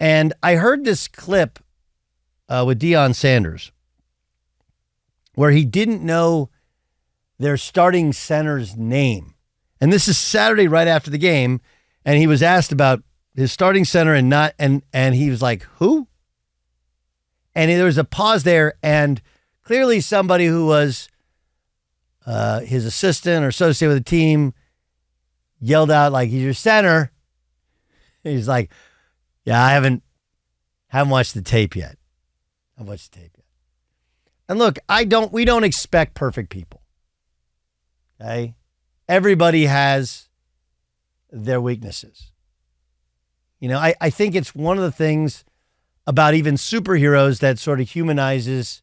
And I heard this clip with Deion Sanders where he didn't know their starting center's name. And this is Saturday right after the game, and he was asked about his starting center and he was like, who? And there was a pause there, and clearly somebody who was his assistant or associate with the team yelled out, like, he's your center. He's like, yeah, I haven't watched the tape yet. I've watched the tape yet. And look, we don't expect perfect people. Okay? Everybody has their weaknesses. You know, I think it's one of the things about even superheroes that sort of humanizes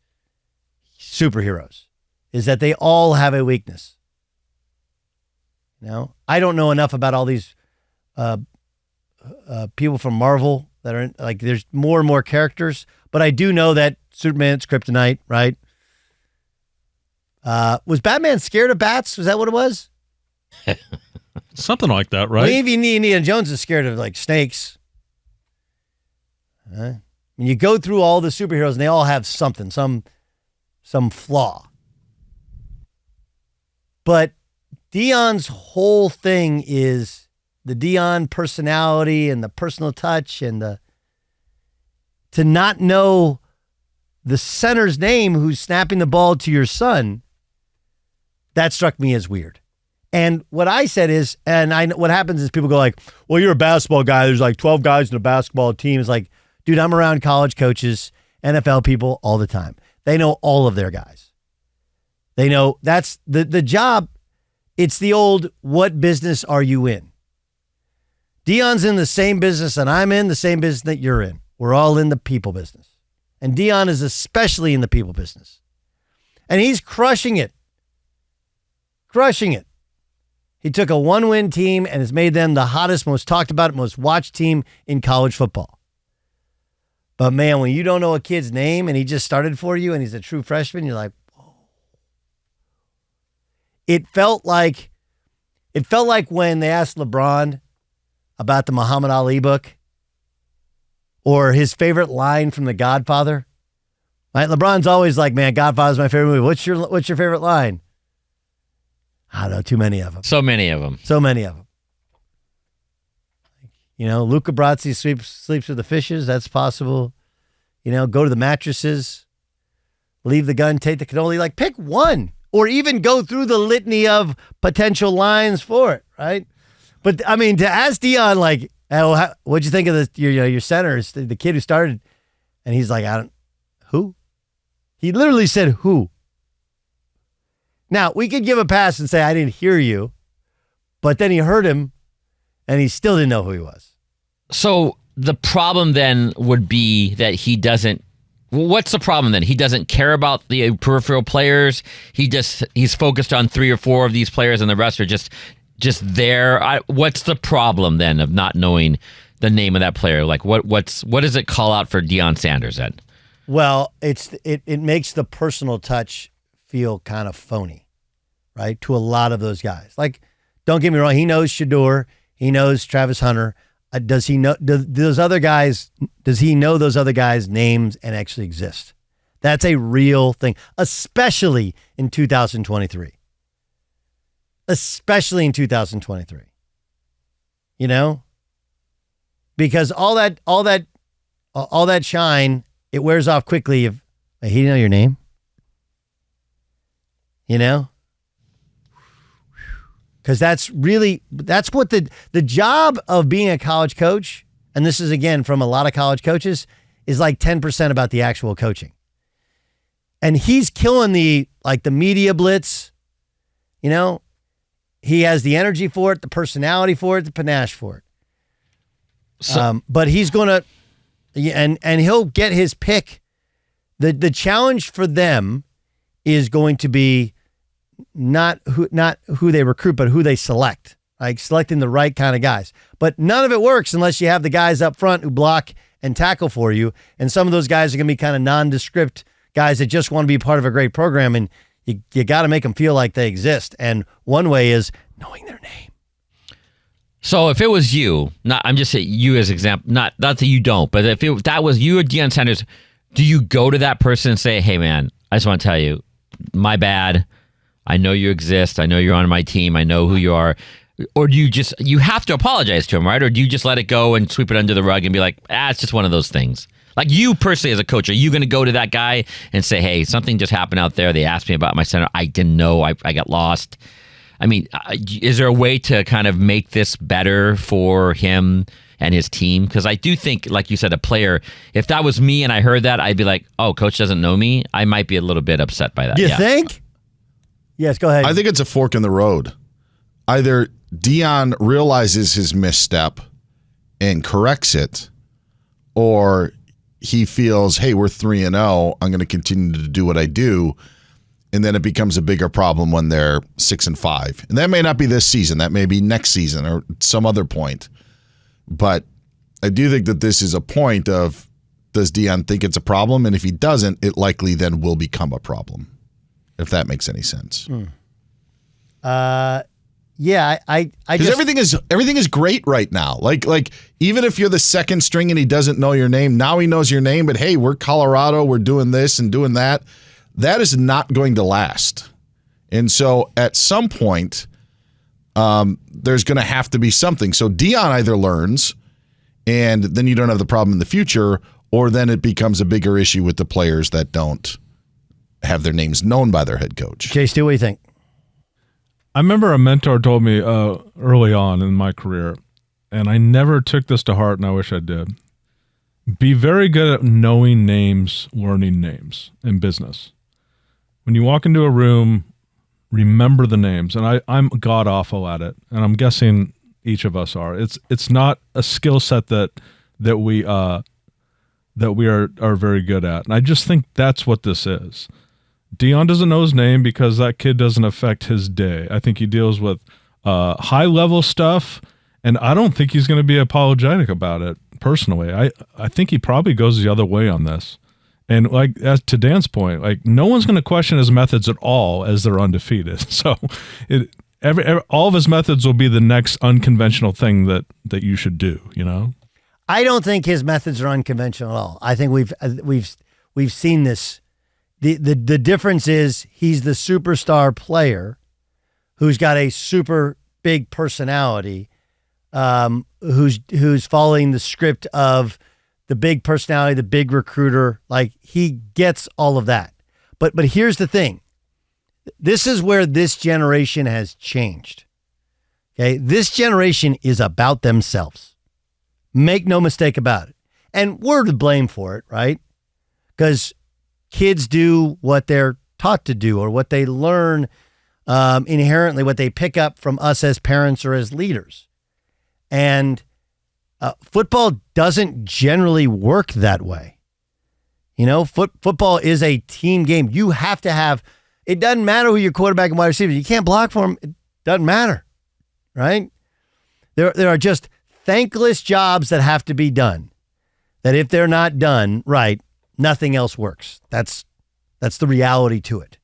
superheroes is that they all have a weakness. You know, I don't know enough about all these people from Marvel that are like, there's more and more characters, but I do know that Superman's kryptonite, right? Was Batman scared of bats? Was that what it was? Something like that, right? Well, even Indiana Jones is scared of like snakes. When you go through all the superheroes and they all have something, some flaw. But Deion's whole thing is the Deion personality and the personal touch and to not know the center's name who's snapping the ball to your son. That struck me as weird. And what I said is, what happens is people go like, well, you're a basketball guy. There's like 12 guys in a basketball team. It's like, dude, I'm around college coaches, NFL people all the time. They know all of their guys. They know that's the job. It's the old, what business are you in? Deion's in the same business that I'm in, the same business that you're in. We're all in the people business. And Deion is especially in the people business. And he's crushing it. Crushing it. He took a one-win team and has made them the hottest, most talked about, most watched team in college football. But man, when you don't know a kid's name and he just started for you and he's a true freshman, you're like, whoa. It felt like when they asked LeBron about the Muhammad Ali book or his favorite line from The Godfather. Right? LeBron's always like, man, Godfather's my favorite movie. What's your favorite line? I don't know, too many of them. So many of them. So many of them. You know, Luca Brasi sleeps with the fishes. That's possible. You know, go to the mattresses. Leave the gun, take the cannoli. Like, pick one. Or even go through the litany of potential lines for it, right? But, I mean, to ask Deion, like, oh, what'd you think of your center, the kid who started? And he's like, who? He literally said, who? Now, we could give a pass and say, I didn't hear you. But then he heard him, and he still didn't know who he was. So the problem then would be that he doesn't. What's the problem then? He doesn't care about the peripheral players. He's focused on 3 or 4 of these players, and the rest are just there. What's the problem then of not knowing the name of that player? Like what does it call out for Deion Sanders then? Well, it makes the personal touch feel kind of phony, right? To a lot of those guys. Like, don't get me wrong, he knows Shador, he knows Travis Hunter. Does he know those other guys? Does he know those other guys' names and actually exist? That's a real thing, especially in 2023. Especially in 2023. You know, because all that shine, it wears off quickly. If he didn't know your name, you know. Because that's what the job of being a college coach, and this is, again, from a lot of college coaches, is like 10% about the actual coaching. And he's killing the media blitz, you know. He has the energy for it, the personality for it, the panache for it. So, but he's going to, and he'll get his pick. The challenge for them is going to be not who they recruit, but who they select, like selecting the right kind of guys. But none of it works unless you have the guys up front who block and tackle for you. And some of those guys are going to be kind of nondescript guys that just want to be part of a great program. And you got to make them feel like they exist. And one way is knowing their name. So if it was you, I'm just saying you as example, not that you don't, but if that was you or Deion Sanders, do you go to that person and say, hey man, I just want to tell you, my bad. I know you exist. I know you're on my team. I know who you are. Or do you have to apologize to him, right? Or do you just let it go and sweep it under the rug and be like, it's just one of those things? Like you personally as a coach, are you going to go to that guy and say, hey, something just happened out there. They asked me about my center. I didn't know. I got lost. I mean, is there a way to kind of make this better for him and his team? Because I do think, like you said, a player, if that was me and I heard that, I'd be like, oh, coach doesn't know me. I might be a little bit upset by that. You think? Yes, go ahead. I think it's a fork in the road. Either Deion realizes his misstep and corrects it, or he feels, hey, we're 3-0. I'm going to continue to do what I do. And then it becomes a bigger problem when they're 6-5. And that may not be this season. That may be next season or some other point. But I do think that this is a point of, does Deion think it's a problem? And if he doesn't, it likely then will become a problem, if that makes any sense. Yeah, I because everything is great right now. Like even if you're the second string and he doesn't know your name, now he knows your name. But hey, we're Colorado. We're doing this and doing that. That is not going to last. And so at some point, there's going to have to be something. So Deion either learns, and then you don't have the problem in the future, or then it becomes a bigger issue with the players that don't have their names known by their head coach. Jay Stu, what do you think? I remember a mentor told me early on in my career, and I never took this to heart, and I wish I did. Be very good at knowing names, learning names in business. When you walk into a room, remember the names, and I'm god awful at it, and I'm guessing each of us are. It's not a skill set that we are very good at, and I just think that's what this is. Deion doesn't know his name because that kid doesn't affect his day. I think he deals with high level stuff, and I don't think he's going to be apologetic about it. Personally, I think he probably goes the other way on this. And like to Dan's point, like no one's going to question his methods at all as they're undefeated. So all of his methods will be the next unconventional thing that you should do, you know? I don't think his methods are unconventional at all. I think we've seen this. The difference is he's the superstar player who's got a super big personality, who's following the script of the big personality, the big recruiter. Like he gets all of that. But here's the thing. This is where this generation has changed. Okay, this generation is about themselves. Make no mistake about it. And we're to blame for it, right? Because kids do what they're taught to do or what they learn inherently, what they pick up from us as parents or as leaders. And football doesn't generally work that way. You know, football is a team game. You have to have, it doesn't matter who your quarterback and wide receiver. You can't block for them. It doesn't matter, right? There are just thankless jobs that have to be done, that if they're not done right, nothing else works. That's the reality to it.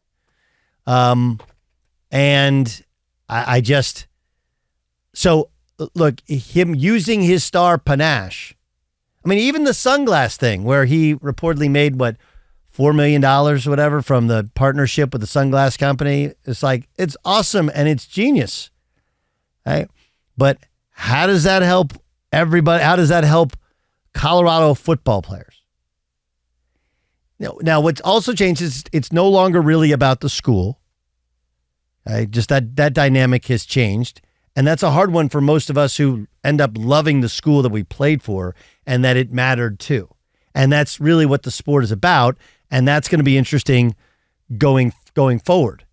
And I just, so look, him using his star panache. I mean, even the sunglass thing where he reportedly made $4 million or whatever from the partnership with the sunglass company. It's like, it's awesome and it's genius. Right? But how does that help everybody? How does that help Colorado football players? Now, what's also changed is it's no longer really about the school. Right? Just that dynamic has changed. And that's a hard one for most of us who end up loving the school that we played for and that it mattered to. And that's really what the sport is about. And that's going to be interesting going forward.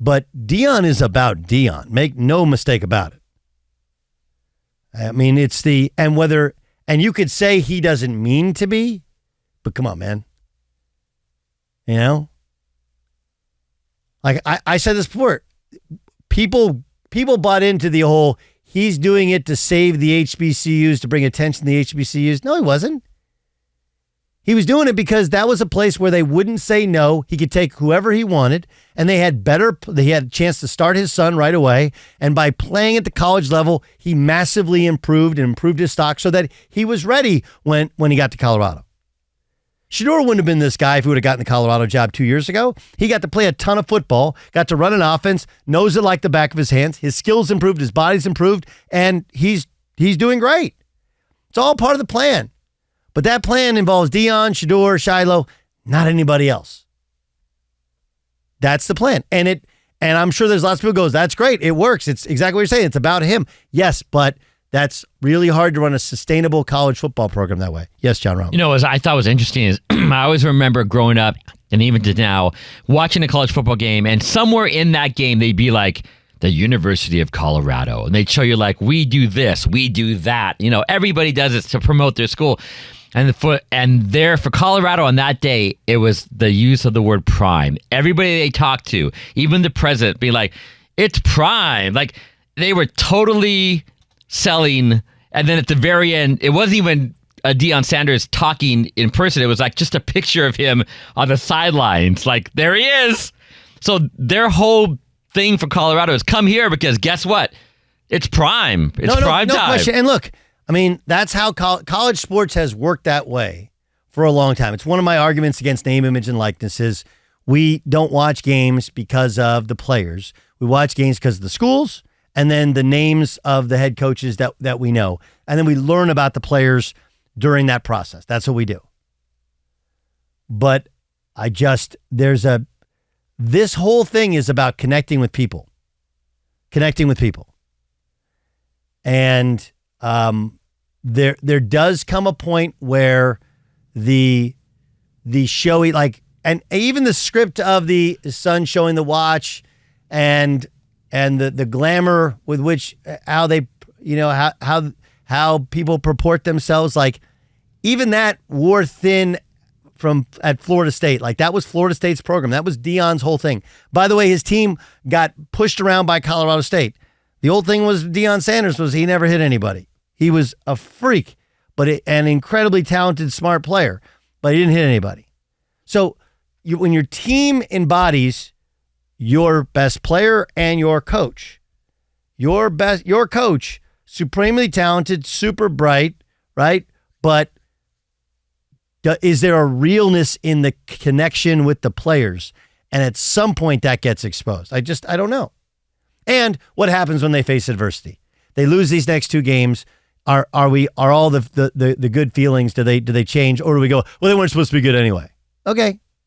But Deion is about Deion. Make no mistake about it. I mean, and you could say he doesn't mean to be, but come on, man. You know? Like I said this before, people bought into the whole, he's doing it to save the HBCUs, to bring attention to the HBCUs. No, he wasn't. He was doing it because that was a place where they wouldn't say no. He could take whoever he wanted, and he had a chance to start his son right away. And by playing at the college level, he massively improved his stock so that he was ready when he got to Colorado. Shedeur wouldn't have been this guy if he would have gotten the Colorado job 2 years ago. He got to play a ton of football, got to run an offense, knows it like the back of his hands. His skills improved, his body's improved, and he's doing great. It's all part of the plan. But that plan involves Deion, Shedeur, Shiloh, not anybody else. That's the plan. And I'm sure there's lots of people who goes, that's great. It works. It's exactly what you're saying. It's about him. Yes, but that's really hard to run a sustainable college football program that way. Yes, John Roman. You know, as I thought was interesting is I always remember growing up and even to now watching a college football game, and somewhere in that game they'd be like, the University of Colorado, and they'd show you like, we do this, we do that. You know, everybody does it to promote their school. And for Colorado on that day, it was the use of the word prime. Everybody they talked to, even the president, be like, it's prime. Like, they were totally selling. And then at the very end, it wasn't even Deion Sanders talking in person. It was like just a picture of him on the sidelines. Like, there he is. So their whole thing for Colorado is come here because guess what? It's prime. It's prime time. No question. And look, I mean, that's how college sports has worked that way for a long time. It's one of my arguments against name, image, and likeness is we don't watch games because of the players. We watch games because of the schools and then the names of the head coaches that we know. And then we learn about the players during that process. That's what we do. But this whole thing is about connecting with people. And there does come a point where the showy, like, and even the script of the son showing the watch and the glamour with which how they, you know, how people purport themselves, like even that wore thin at Florida State. Like, that was Florida State's program. That was Deion's whole thing. By the way, his team got pushed around by Colorado State. The old thing was Deion Sanders was he never hit anybody. He was a freak, but an incredibly talented, smart player, but he didn't hit anybody. So when your team embodies your best player and your coach, your coach, supremely talented, super bright, right? But is there a realness in the connection with the players? And at some point that gets exposed. I don't know. And what happens when they face adversity? They lose these next two games. Are all the good feelings, do they change? Or do we go, well, they weren't supposed to be good anyway? Okay,